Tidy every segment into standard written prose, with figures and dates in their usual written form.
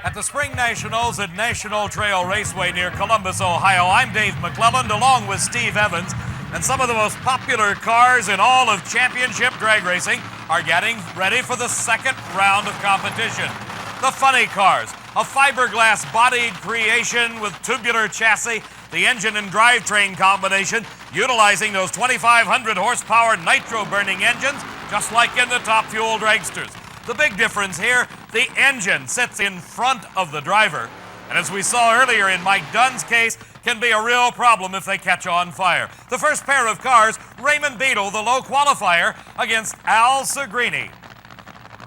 At the Spring Nationals at National Trail Raceway near Columbus, Ohio, I'm Dave McClelland along with Steve Evans, and some of the most popular cars in all of championship drag racing are getting ready for the second round of competition. The funny cars, a fiberglass-bodied creation with tubular chassis, the engine and drivetrain combination, utilizing those 2,500 horsepower nitro-burning engines, just like in the top fuel dragsters. The big difference here, the engine sits in front of the driver, and as we saw earlier in Mike Dunn's case, can be a real problem if they catch on fire. The first pair of cars, Raymond Beadle, the low qualifier, against Al Segrini.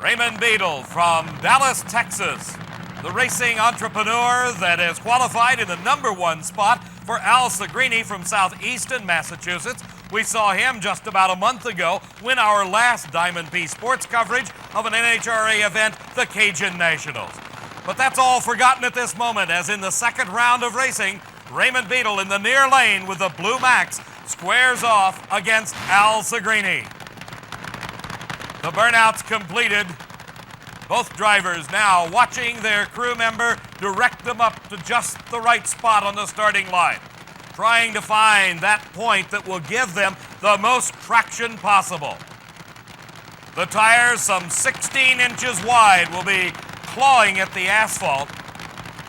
Raymond Beadle from Dallas, Texas, the racing entrepreneur that has qualified in the #1 spot for Al Segrini from southeastern Massachusetts. We saw him just about a month ago win our last Diamond P Sports coverage of an NHRA event, the Cajun Nationals. But that's all forgotten at this moment, as in the second round of racing, Raymond Beadle in the near lane with the Blue Max squares off against Al Segrini. The burnout's completed. Both drivers now watching their crew member direct them up to just the right spot on the starting line, trying to find that point that will give them the most traction possible. The tires, some 16 inches wide, will be clawing at the asphalt,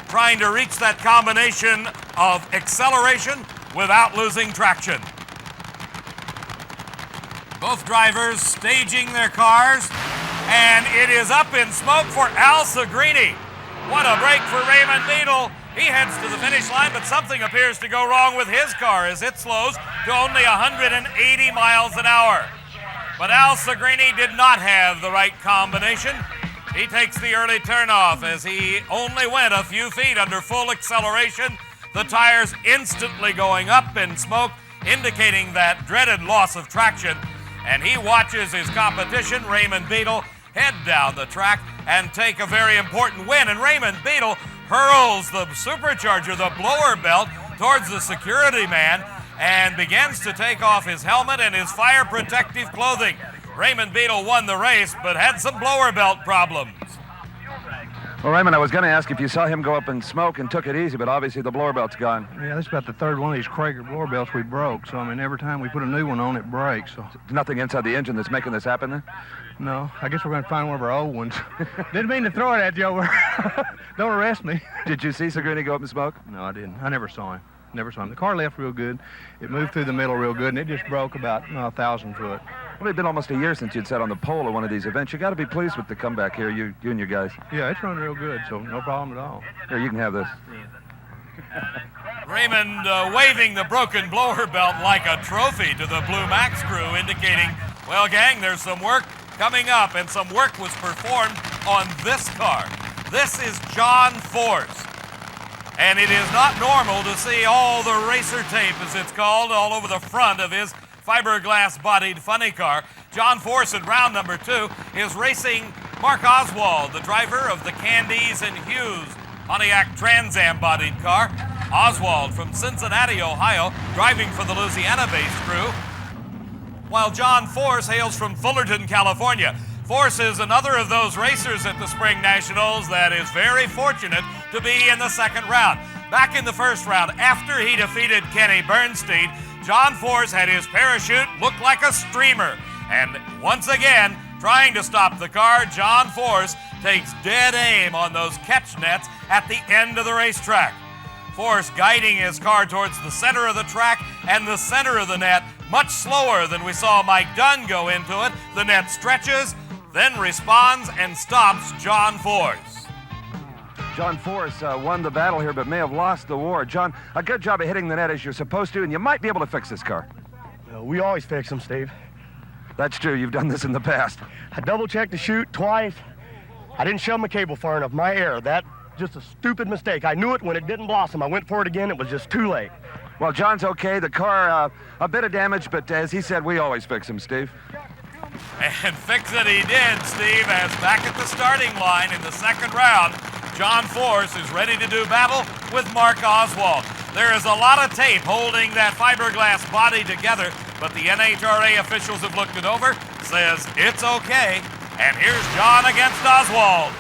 trying to reach that combination of acceleration without losing traction. Both drivers staging their cars, and it is up in smoke for Al Segrini. What a break for Raymond Beadle. He heads to the finish line, but something appears to go wrong with his car as it slows to only 180 miles an hour. But Al Segrini did not have the right combination. He takes the early turnoff as he only went a few feet under full acceleration. The tires instantly going up in smoke, indicating that dreaded loss of traction. And he watches his competition, Raymond Beadle, head down the track and take a very important win. And Raymond Beadle hurls the supercharger, the blower belt, towards the security man and begins to take off his helmet and his fire protective clothing. Raymond Beadle won the race, but had some blower belt problems. Well, Raymond, I was going to ask if you saw him go up in smoke and took it easy, but obviously the blower belt's gone. Yeah, this is about the third one of these Krager blower belts we broke. So, I mean, every time we put a new one on, it breaks. So. There's nothing inside the engine that's making this happen then? No, I guess we're going to find one of our old ones. Didn't mean to throw it at you over. Don't arrest me. Did you see Segrini go up in smoke? No, I didn't. I never saw him. Never saw him. The car left real good. It moved through the middle real good, and it just broke about 1,000 foot. Well, it's been almost a year since you'd sat on the pole at one of these events. You got to be pleased with the comeback here, you and your guys. Yeah, it's running real good, so no problem at all. Here, you can have this. Raymond waving the broken blower belt like a trophy to the Blue Max crew, indicating, well, gang, there's some work coming up, and some work was performed on this car. This is John Force. And it is not normal to see all the racer tape, as it's called, all over the front of his fiberglass-bodied funny car. John Force in round number 2 is racing Mark Oswald, the driver of the Candies and Hughes Pontiac Trans Am-bodied car. Oswald from Cincinnati, Ohio, driving for the Louisiana-based crew, while John Force hails from Fullerton, California. Force is another of those racers at the Spring Nationals that is very fortunate to be in the second round. Back in the first round, after he defeated Kenny Bernstein, John Force had his parachute look like a streamer. And once again, trying to stop the car, John Force takes dead aim on those catch nets at the end of the racetrack. Force guiding his car towards the center of the track and the center of the net, much slower than we saw Mike Dunn go into it. The net stretches, then responds and stops John Force. John Force won the battle here, but may have lost the war. John, a good job of hitting the net as you're supposed to, and you might be able to fix this car. We always fix them, Steve. That's true. You've done this in the past. I double-checked the chute twice. I didn't shove my cable far enough. My error. That just a stupid mistake. I knew it when it didn't blossom. I went for it again. It was just too late. Well, John's okay. The car, a bit of damage, but as he said, we always fix them, Steve. And fix it he did, Steve, as back at the starting line in the second round, John Force is ready to do battle with Mark Oswald. There is a lot of tape holding that fiberglass body together, but the NHRA officials have looked it over, says it's okay. And here's John against Oswald.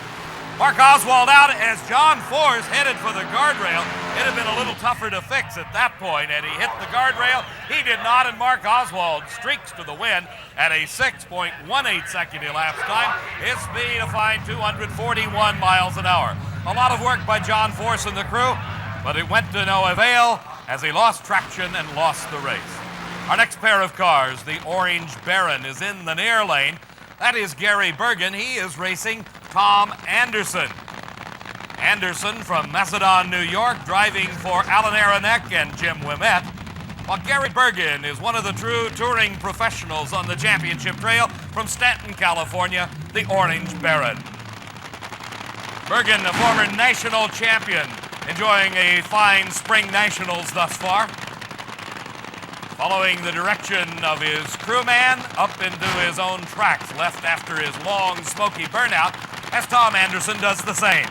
Mark Oswald out as John Force headed for the guardrail. It had been a little tougher to fix at that point, and he hit the guardrail. He did not, and Mark Oswald streaks to the win at a 6.18 second elapsed time. His speed a fine 241 miles an hour. A lot of work by John Force and the crew, but it went to no avail as he lost traction and lost the race. Our next pair of cars, the Orange Baron, is in the near lane. That is Gary Bergen. He is racing Tom Anderson. Anderson from Macedon, New York, driving for Alan Aronek and Jim Ouimet. While Gary Bergen is one of the true touring professionals on the championship trail from Stanton, California, the Orange Baron. Bergen, a former national champion, enjoying a fine spring nationals thus far. Following the direction of his crewman up into his own tracks, left after his long, smoky burnout, as Tom Anderson does the same.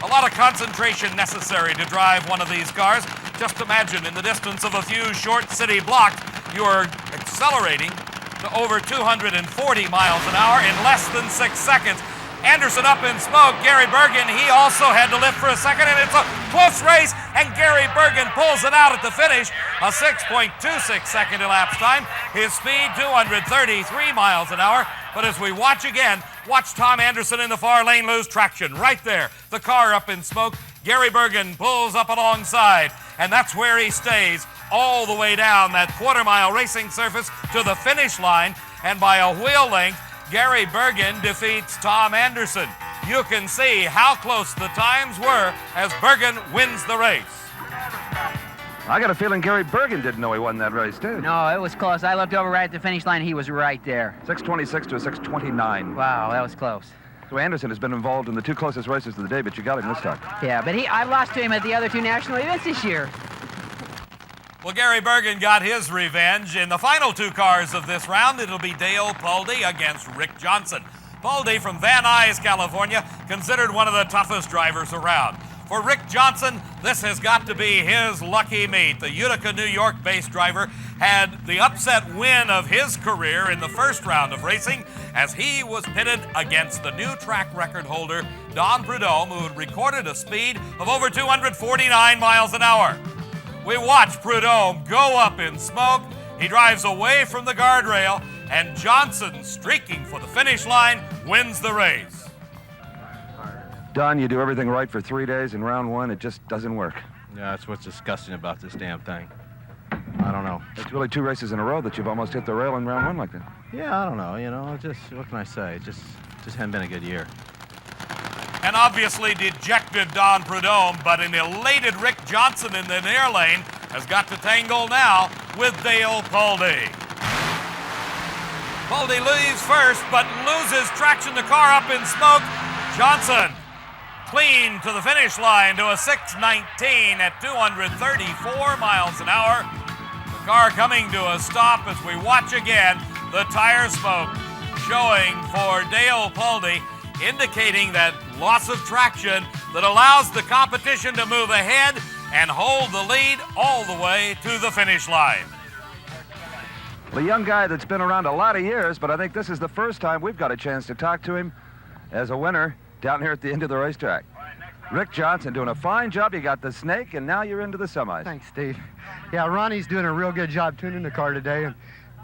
A lot of concentration necessary to drive one of these cars. Just imagine, in the distance of a few short city blocks, you are accelerating to over 240 miles an hour in less than 6 seconds. Anderson up in smoke. Gary Bergen, he also had to lift for a second, and it's a close race, and Gary Bergen pulls it out at the finish. A 6.26 second elapsed time. His speed, 233 miles an hour. But as we watch again, watch Tom Anderson in the far lane lose traction. Right there, the car up in smoke. Gary Bergen pulls up alongside, and that's where he stays all the way down that quarter-mile racing surface to the finish line, and by a wheel length, Gary Bergen defeats Tom Anderson. You can see how close the times were as Bergen wins the race. I got a feeling Gary Bergen didn't know he won that race, too. No, it was close. I looked over right at the finish line. He was right there. 6:26 to a 6:29. Wow, that was close. So Anderson has been involved in the two closest races of the day, but you got him this time. Yeah, but I lost to him at the other two national events this year. Well, Gary Bergen got his revenge. In the final two cars of this round, it'll be Dale Pulde against Rick Johnson. Pulde from Van Nuys, California, considered one of the toughest drivers around. For Rick Johnson, this has got to be his lucky meet. The Utica, New York-based driver had the upset win of his career in the first round of racing as he was pitted against the new track record holder, Don Prudhomme, who had recorded a speed of over 249 miles an hour. We watch Prudhomme go up in smoke. He drives away from the guardrail, and Johnson, streaking for the finish line, wins the race. Don, you do everything right for 3 days. In round one, it just doesn't work. Yeah, that's what's disgusting about this damn thing. I don't know. It's really 2 races in a row that you've almost hit the rail in round one like that. Yeah, I don't know. You know, just what can I say? Just hasn't been a good year. An obviously dejected Don Prudhomme, but an elated Rick Johnson in the near lane has got to tangle now with Dale Pulde. Pulde leaves first, but loses traction. The car up in smoke. Johnson clean to the finish line to a 6:19 at 234 miles an hour. The car coming to a stop as we watch again the tire smoke showing for Dale Pulde, indicating that loss of traction that allows the competition to move ahead and hold the lead all the way to the finish line. The young guy that's been around a lot of years, but I think this is the first time we've got a chance to talk to him as a winner down here at the end of the racetrack. Rick Johnson doing a fine job. You got the snake, and now you're into the semis. Thanks, Steve. Yeah, Ronnie's doing a real good job tuning the car today, and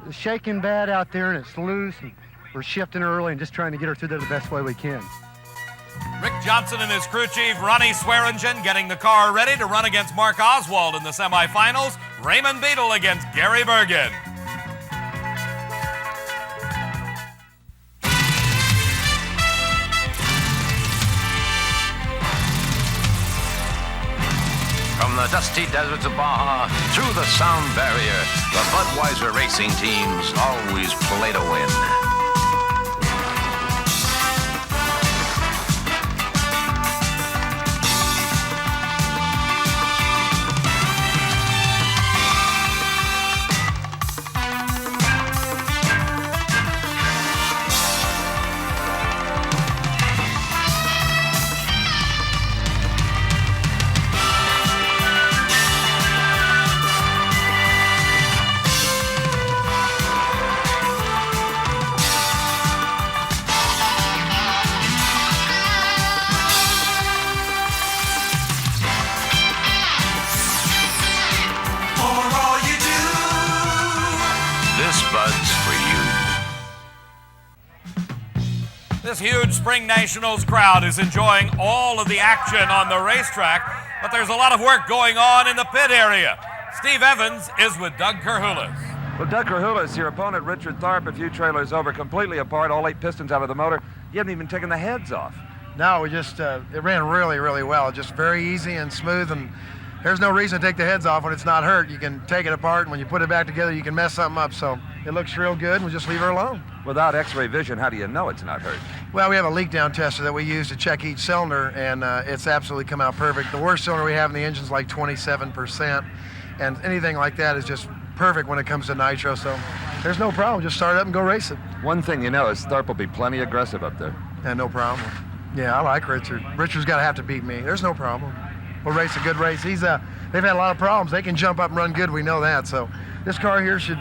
it's shaking bad out there, and it's loose, and we're shifting early and just trying to get her through there the best way we can. Rick Johnson and his crew chief, Ronnie Swearingen, getting the car ready to run against Mark Oswald in the semifinals. Raymond Beadle against Gary Bergen. From the dusty deserts of Baja through the sound barrier, the Budweiser racing teams always play to win. This huge Spring Nationals crowd is enjoying all of the action on the racetrack, but there's a lot of work going on in the pit area. Steve Evans is with Doug Kerhulis. Well, Doug Kerhulis, your opponent, Richard Tharp, a few trailers over, completely apart, all 8 pistons out of the motor. You haven't even taken the heads off. No, we just, it ran really, really well. Just very easy and smooth, and there's no reason to take the heads off when it's not hurt. You can take it apart, and when you put it back together, you can mess something up. So it looks real good, and we'll just leave her alone. Without X-ray vision, how do you know it's not hurt? Well, we have a leak down tester that we use to check each cylinder, and it's absolutely come out perfect. The worst cylinder we have in the engine's like 27%, and anything like that is just perfect when it comes to nitro, so there's no problem. Just start it up and go race it. One thing you know is Tharp will be plenty aggressive up there. And no problem. Yeah, I like Richard. Richard's got to have to beat me. There's no problem. We'll race a good race. They've had a lot of problems. They can jump up and run good, we know that. So this car here should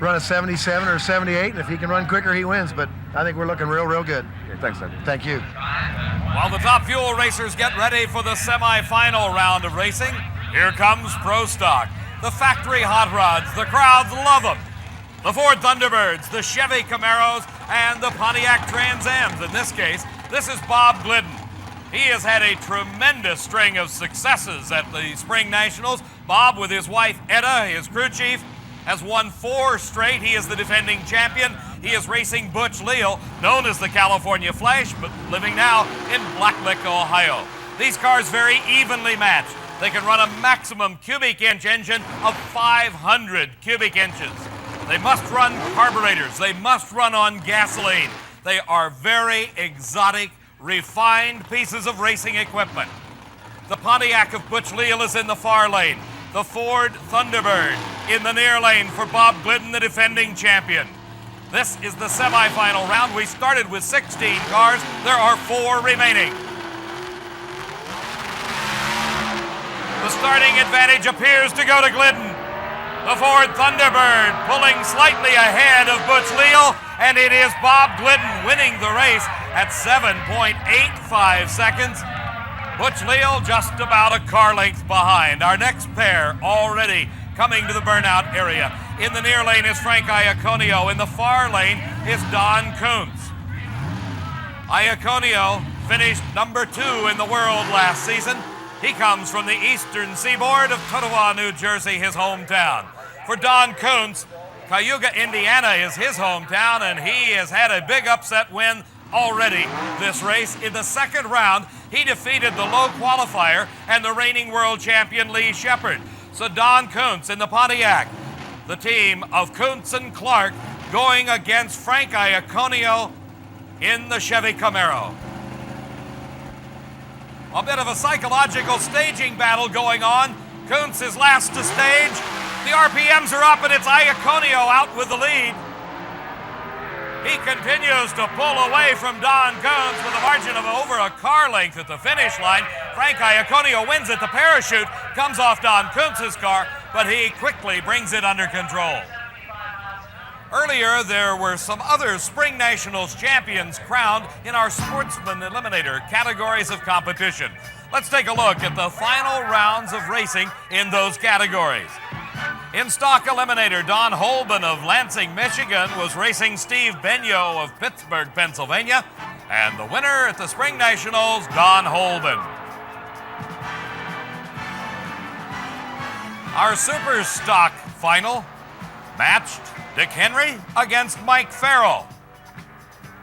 run a 77 or 78, and if he can run quicker, he wins. But I think we're looking real, real good. Okay, thanks, Doug. Thank you. While the Top Fuel racers get ready for the semi-final round of racing, here comes Pro Stock. The factory hot rods, the crowds love them. The Ford Thunderbirds, the Chevy Camaros, and the Pontiac Trans Ams. In this case, this is Bob Glidden. He has had a tremendous string of successes at the Spring Nationals. Bob, with his wife Etta, his crew chief, has won 4 straight. He is the defending champion. He is racing Butch Leal, known as the California Flash, but living now in Blacklick, Ohio. These cars very evenly matched. They can run a maximum cubic inch engine of 500 cubic inches. They must run carburetors. They must run on gasoline. They are very exotic, refined pieces of racing equipment. The Pontiac of Butch Leal is in the far lane. The Ford Thunderbird in the near lane for Bob Glidden, the defending champion. This is the semifinal round. We started with 16 cars. There are 4 remaining. The starting advantage appears to go to Glidden. The Ford Thunderbird pulling slightly ahead of Butch Leal, and it is Bob Glidden winning the race at 7.85 seconds. Butch Leal just about a car length behind. Our next pair already coming to the burnout area. In the near lane is Frank Iaconio. In the far lane is Don Kuntz. Iaconio finished number 2 in the world last season. He comes from the eastern seaboard of Totowa, New Jersey, his hometown. For Don Kuntz, Cayuga, Indiana is his hometown, and he has had a big upset win already this race. In the second round, he defeated the low qualifier and the reigning world champion Lee Shepard. So Don Kuntz in the Pontiac, the team of Kuntz and Clark going against Frank Iaconio in the Chevy Camaro. A bit of a psychological staging battle going on. Kuntz is last to stage. The RPMs are up, and it's Iaconio out with the lead. He continues to pull away from Don Kuntz with a margin of over a car length at the finish line. Frank Iaconio wins it. The parachute comes off Don Kuntz's car, but he quickly brings it under control. Earlier, there were some other Spring Nationals champions crowned in our Sportsman Eliminator categories of competition. Let's take a look at the final rounds of racing in those categories. In Stock Eliminator, Don Holben of Lansing, Michigan was racing Steve Benyo of Pittsburgh, Pennsylvania, and the winner at the Spring Nationals, Don Holben. Our Super Stock final matched Dick Henry against Mike Farrell.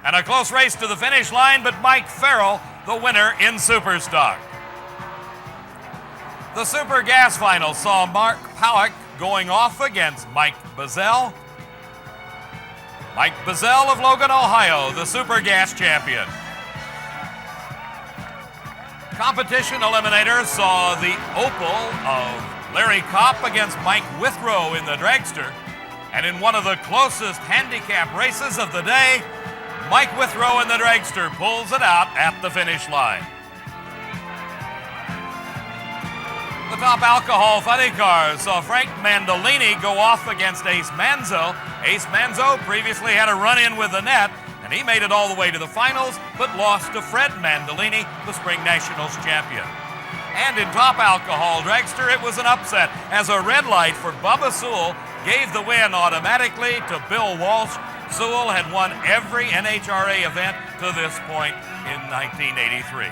And a close race to the finish line, but Mike Farrell, the winner in Super Stock. The Super Gas final saw Mark Powick going off against Mike Bazell. Mike Bazell of Logan, Ohio, the Super Gas champion. Competition Eliminator saw the Opal of Larry Kopp against Mike Withrow in the dragster. And in one of the closest handicap races of the day, Mike Withrow in the dragster pulls it out at the finish line. The Top Alcohol Funny Cars saw Frank Mandolini go off against Ace Manzo. Ace Manzo previously had a run-in with the net, and he made it all the way to the finals, but lost to Fred Mandolini, the Spring Nationals champion. And in Top Alcohol Dragster, it was an upset, as a red light for Bubba Sewell gave the win automatically to Bill Walsh Sewell had won every NHRA event to this point in 1983.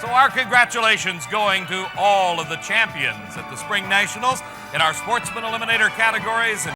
So our congratulations going to all of the champions at the Spring Nationals in our Sportsman Eliminator categories.